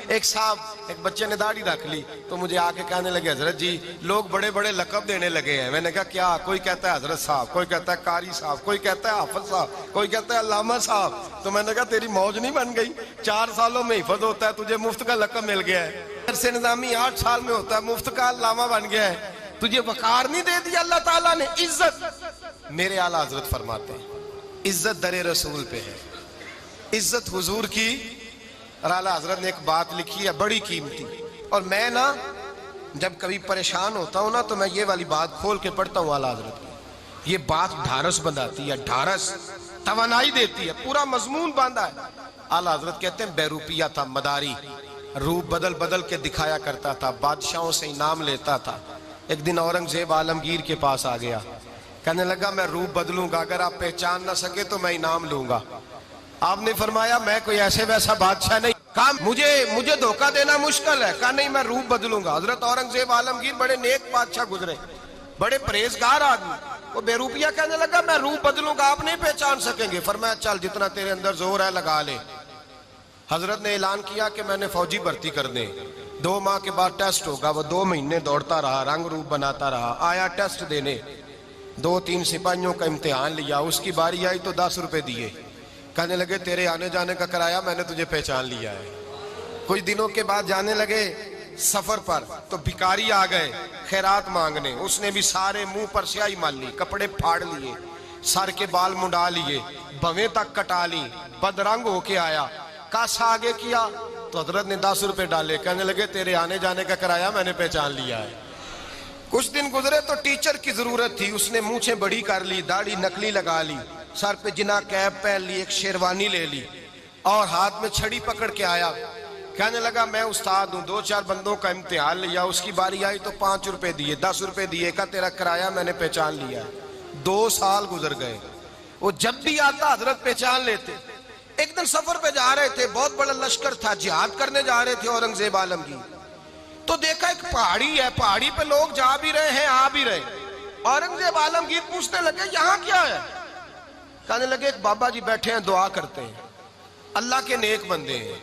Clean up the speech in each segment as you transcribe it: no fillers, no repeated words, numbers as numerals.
ایک صاحب ایک بچے نے داڑھی رکھ لی تو مجھے آ کے کہنے لگے حضرت جی لوگ بڑے بڑے لقب دینے لگے ہیں. میں نے کہا کیا؟ کوئی کہتا ہے حضرت صاحب, کوئی کہتا ہے قاری صاحب, کوئی کہتا ہے حافظ صاحب, کوئی کہتا ہے علامہ صاحب. تو میں نے کہا تیری موج نہیں بن گئی؟ 4 سالوں میں حفظ ہوتا ہے, تجھے مفت کا لقب مل گیا ہے. درس نظامی 8 سال میں ہوتا ہے, مفت کا علامہ بن گیا ہے. تجھے وقار نہیں دے دیا اللہ تعالیٰ نے, عزت. میرے اعلیٰ حضرت فرماتے ہیں عزت در رسول پہ ہے, عزت حضور کی. اور اعلیٰ حضرت نے ایک بات لکھی ہے بڑی قیمتی, اور میں نا جب کبھی پریشان ہوتا ہوں نا تو میں یہ والی بات کھول کے پڑھتا ہوں اعلیٰ حضرت کی. یہ بات ڈھارس بندھاتی ہے, ڈھارس توانائی دیتی ہے, پورا مضمون باندھا ہے. اعلیٰ حضرت کہتے ہیں بیروپیہ تھا مداری, روپ بدل بدل کے دکھایا کرتا تھا, بادشاہوں سے انعام لیتا تھا. ایک دن اورنگزیب عالمگیر کے پاس آ گیا, کہنے لگا میں روپ بدلوں گا, اگر آپ پہچان نہ سکے تو میں انعام لوں گا. آپ نے فرمایا میں کوئی ایسے ویسا بادشاہ نہیں, کہا مجھے دھوکہ دینا مشکل ہے. کہا نہیں میں روپ بدلوں گا. حضرت اورنگزیب عالمگیر بڑے نیک بادشاہ گزرے, بڑے پرہیزگار آدمی. وہ بے روپیہ کہنے لگا میں روپ بدلوں گا, آپ نہیں پہچان سکیں گے. فرمایا چل جتنا تیرے اندر زور ہے لگا لے. حضرت نے اعلان کیا کہ میں نے فوجی بھرتی کر دیں, 2 ماہ کے بعد ٹیسٹ ہوگا. وہ 2 مہینے دوڑتا رہا, رنگ روپ بناتا رہا, آیا ٹیسٹ دینے, 2-3 سپاہیوں کا امتحان لیا. اس کی باری آئی تو 10 روپے دیے, کہنے لگے تیرے آنے جانے کا کرایہ میں نے تجھے پہچان لیا ہے. کچھ دنوں کے بعد جانے لگے سفر پر تو بھکاری آ گئے خیرات مانگنے. اس نے بھی سارے منہ پر سیاہی مال لی, کپڑے پھاڑ لیے, سر کے بال منڈا لیے, بھویں تک کٹا لی, بدرنگ ہو کے آیا. کاسا آگے کیا تو حضرت نے 10 روپے ڈالے, کہنے لگے تیرے آنے جانے کا کرایہ میں نے پہچان لیا ہے. کچھ دن گزرے تو ٹیچر کی ضرورت تھی, اس نے مونچھیں بڑی کر لی, داڑھی نکلی لگا لی, سر پہ جنا کیپ پہن لی, ایک شیروانی لے لی اور ہاتھ میں چھڑی پکڑ کے آیا. کہنے لگا میں استاد ہوں, 2-4 بندوں کا امتحان لیا. اس کی باری آئی تو 5 روپے دیے, 10 روپے دیے, کہا تیرا کرایہ میں نے پہچان لیا ہے. 2 سال گزر گئے. وہ جب بھی آتا حضرت پہچان لیتے. ایک دن سفر پہ جا رہے تھے, بہت بڑا لشکر تھا, جہاد کرنے جا رہے تھے اورنگزیب عالمگیر. تو دیکھا ایک پہاڑی ہے, پہاڑی پہ لوگ جا بھی رہے ہیں آ بھی رہے. اورنگزیب عالمگیر پوچھنے لگے یہاں کیا ہے؟ کہنے لگے ایک بابا جی بیٹھے ہیں دعا کرتے ہیں, اللہ کے نیک بندے ہیں.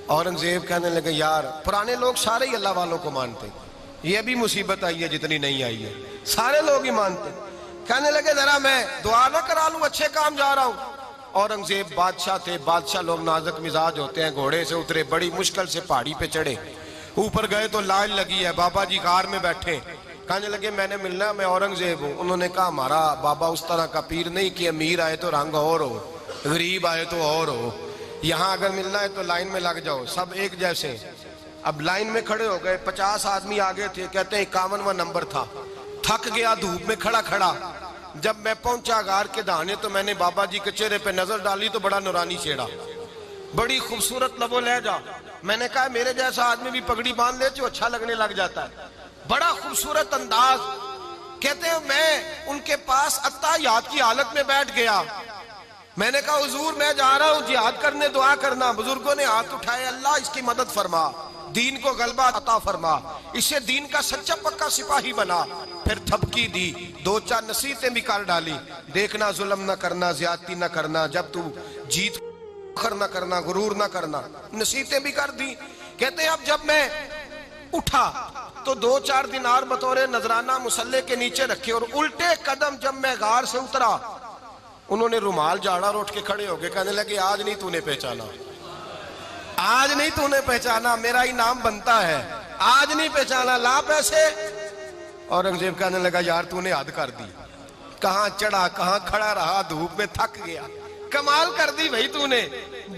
اورنگزیب کہنے لگے یار پرانے لوگ سارے ہی اللہ والوں کو مانتے, یہ بھی مصیبت آئی ہے جتنی نہیں آئی ہے, سارے لوگ ہی مانتے. کہنے لگے ذرا میں دعا نہ کرا لوں, اچھے کام جا رہا ہوں. اورنگزیب بادشاہ تھے, بادشاہ لوگ نازک مزاج ہوتے ہیں. گھوڑے سے اترے, بڑی مشکل سے پہاڑی پہ چڑھے, اوپر گئے تو لائن لگی ہے, بابا جی غار میں بیٹھے. کہنے لگے میں نے ملنا, میں اورنگزیب ہوں. انہوں نے کہا ہمارا بابا اس طرح کا پیر نہیں کہ امیر آئے تو رنگ اور ہو, غریب آئے تو اور ہو. یہاں اگر ملنا ہے تو لائن میں لگ جاؤ, سب ایک جیسے. اب لائن میں کھڑے ہو گئے, 50 آدمی آگے تھے, کہتے ہیں 51واں نمبر تھا. تھک گیا دھوپ میں کھڑا کھڑا. جب میں پہنچا غار کے دہانے تو میں نے بابا جی کے چہرے پہ نظر ڈالی تو بڑا نورانی چہرہ, بڑی خوبصورت لب و لہجہ. میں نے کہا میرے جیسا آدمی بھی پگڑی باندھ لے تو اچھا لگنے لگ جاتا ہے, بڑا خوبصورت انداز. کہتے ہیں میں ان کے پاس اتحیات کی حالت میں بیٹھ گیا. میں نے کہا حضور میں جا رہا ہوں جہاد کرنے, دعا کرنا. بزرگوں نے ہاتھ اٹھائے, اللہ اس کی مدد فرما, دین کو غلبہ عطا فرما, اسے دین کا سچا پکا سپاہی بنا. پھر تھپکی دی, 2-4 نصیحتیں بھی کر ڈالی, دیکھنا ظلم نہ کرنا, زیادتی نہ کرنا, جب تو جیت فخر نہ کرنا, غرور نہ کرنا, نصیحتیں بھی کر دی. کہتے ہیں اب جب میں اٹھا تو 2-4 دینار بطور نذرانہ مسلح کے نیچے رکھے, اور الٹے قدم جب میں غار سے اترا انہوں نے رومال جھاڑا اور اٹھ کے کھڑے ہو گئے. کہنے لگے آج نہیں تو نے پہچانا, آج نہیں تو نے پہچانا, میرا انعام بنتا ہے, آج نہیں پہچانا, لا پیسے. اورنگزیب کہنے لگا یار تو نے حد کر دی, کہاں چڑھا کہاں کھڑا رہا, دھوپ میں تھک گیا, کمال کر دی بھائی تو نے.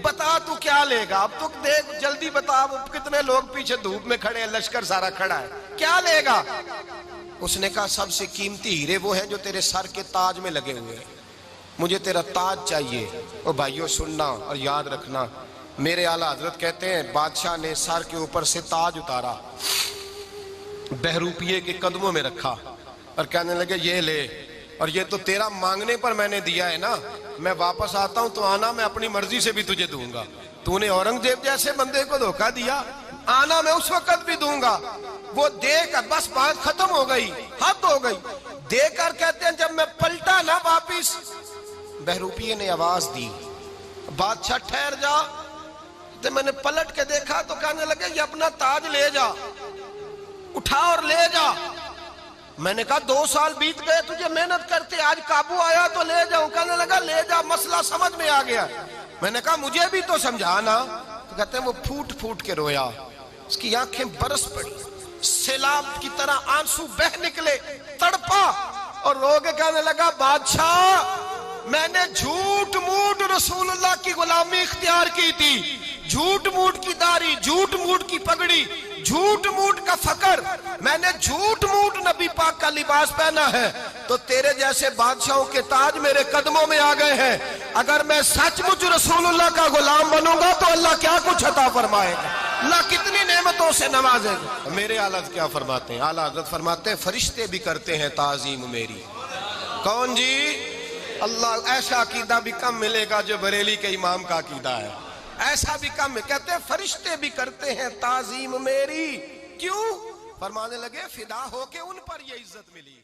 بتا تو کیا لے گا, اب تو دیکھ جلدی بتا, اب کتنے لوگ پیچھے دھوپ میں کھڑے ہیں, لشکر سارا کھڑا ہے, کیا لے گا؟ اس نے کہا سب سے قیمتی ہیرے وہ ہیں جو تیرے سر کے تاج میں لگے ہوئے ہیں, مجھے تیرا تاج چاہیے. اور بھائیو سننا اور یاد رکھنا, میرے اعلیٰ حضرت کہتے ہیں بادشاہ نے سر کے اوپر سے تاج اتارا, بہروپیے کے قدموں میں رکھا اور کہنے لگے یہ لے, اور یہ تو تیرا مانگنے پر میں نے دیا ہے نا, میں واپس آتا ہوں تو آنا میں اپنی مرضی سے بھی تجھے دوں گا. تو نے اورنگزیب جیسے بندے کو دھوکہ دیا, آنا میں اس وقت بھی دوں گا. وہ دے کر بس بات ختم ہو گئی, حد ہو گئی. دے کر کہتے ہیں جب میں پلٹا نا واپس, بہروپیے نے آواز دی بادشاہ ٹھہر جا, کہتے میں نے پلٹ کے دیکھا تو کہنے لگے یہ اپنا تاج لے جا، اٹھا اور لے جا۔ میں نے کہا 2 سال بیت گئے تجھے محنت کرتے، آج قابو آیا تو لے جاؤں۔ کہنے لگا لے جا، مسئلہ سمجھ میں آ گیا۔ میں نے کہا مجھے بھی تو سمجھانا۔ تو کہتے ہیں وہ پھوٹ پھوٹ کے رویا، اس کی آنکھیں برس پڑی، سیلاب کی طرح آنسو بہ نکلے، تڑپا اور رو کے کہنے لگا بادشاہ میں نے جھوٹ موٹ رسول اللہ کی غلامی اختیار کی تھی، جھوٹ موٹ کی داڑھی، جھوٹ موٹ کی پگڑی، جھوٹ موٹ کا فقر، میں نے جھوٹ موٹ نبی پاک کا لباس پہنا ہے، تو تیرے جیسے بادشاہوں کے تاج میرے قدموں میں آ گئے ہیں۔ اگر میں سچ مچ رسول اللہ کا غلام بنوں گا تو اللہ کیا کچھ عطا فرمائے گا، اللہ کتنی نعمتوں سے نوازے گا۔ میرے اعلیٰ حضرت کیا فرماتے ہیں؟ اعلیٰ حضرت فرماتے ہیں فرشتے بھی کرتے ہیں تعظیم میری۔ کون جی؟ اللہ۔ ایسا عقیدہ بھی کم ملے گا جو بریلی کے امام کا عقیدہ ہے، ایسا بھی کم۔ کہتے ہیں فرشتے بھی کرتے ہیں تعظیم میری، کیوں؟ فرمانے لگے فدا ہو کے ان پر یہ عزت ملی ہے۔